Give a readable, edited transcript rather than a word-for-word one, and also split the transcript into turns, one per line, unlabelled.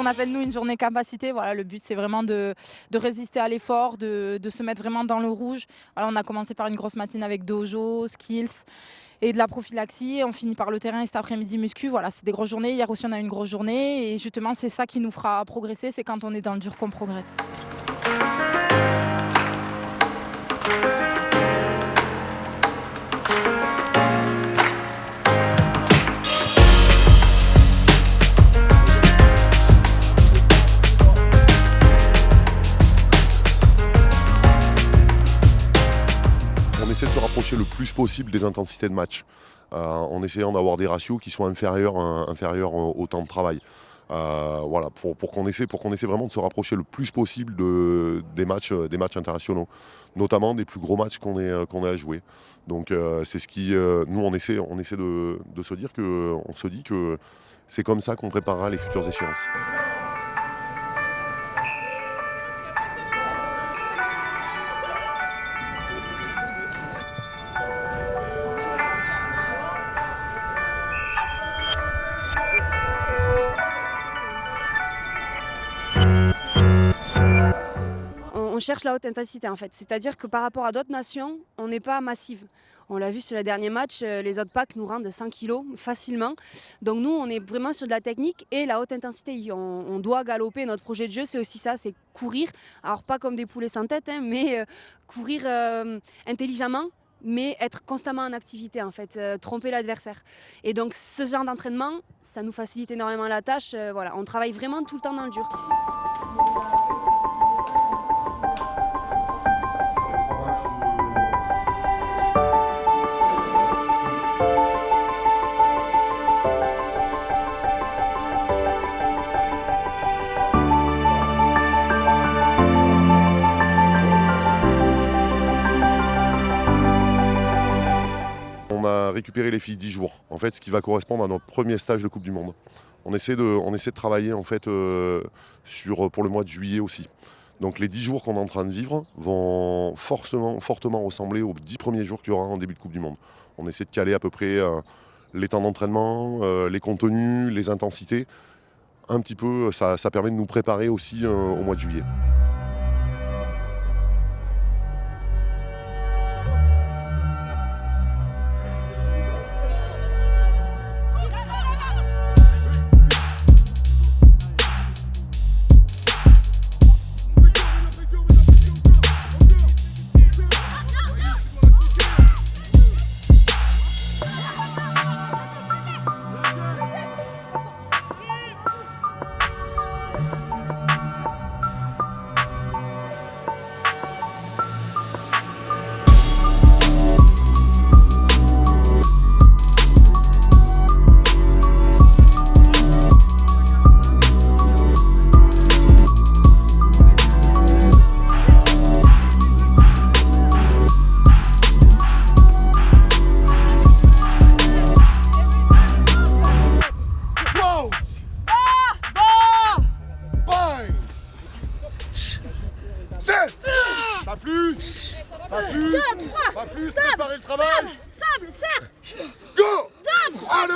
qu'on appelle nous une journée capacité. Voilà, le but c'est vraiment de résister à l'effort, de se mettre vraiment dans le rouge. Voilà, on a commencé par une grosse matinée avec dojo, skills et de la prophylaxie. On finit par le terrain et cet après-midi muscu. Voilà, c'est des grosses journées. Hier aussi on a eu une grosse journée et justement c'est ça qui nous fera progresser. C'est quand on est dans le dur qu'on progresse.
On essaie de se rapprocher le plus possible des intensités de match, en essayant d'avoir des ratios qui soient inférieurs au temps de travail. Voilà, pour qu'on essaie vraiment de se rapprocher le plus possible des matchs internationaux, notamment des plus gros matchs qu'on ait à jouer. Donc c'est ce qui, nous on essaie de se dire que, on se dit que c'est comme ça qu'on préparera les futures échéances.
On cherche la haute intensité en fait, c'est-à-dire que par rapport à d'autres nations, on n'est pas massive. On l'a vu sur les derniers matchs, les autres packs nous rendent 100 kg facilement. Donc nous, on est vraiment sur de la technique et la haute intensité. On doit galoper, notre projet de jeu, c'est aussi ça, c'est courir. Alors pas comme des poulets sans tête, hein, mais courir intelligemment, mais être constamment en activité en fait, tromper l'adversaire. Et donc ce genre d'entraînement, ça nous facilite énormément la tâche. Voilà, on travaille vraiment tout le temps dans le dur.
On a récupéré les filles 10 jours, en fait, ce qui va correspondre à notre premier stage de Coupe du Monde. On essaie de travailler en fait, pour le mois de juillet aussi. Donc les 10 jours qu'on est en train de vivre vont fortement ressembler aux 10 premiers jours qu'il y aura en début de Coupe du Monde. On essaie de caler à peu près les temps d'entraînement, les contenus, les intensités. Un petit peu, ça permet de nous préparer aussi au mois de juillet. Pas plus, préparez le travail.
Stable, serre.
Go. 2, 3,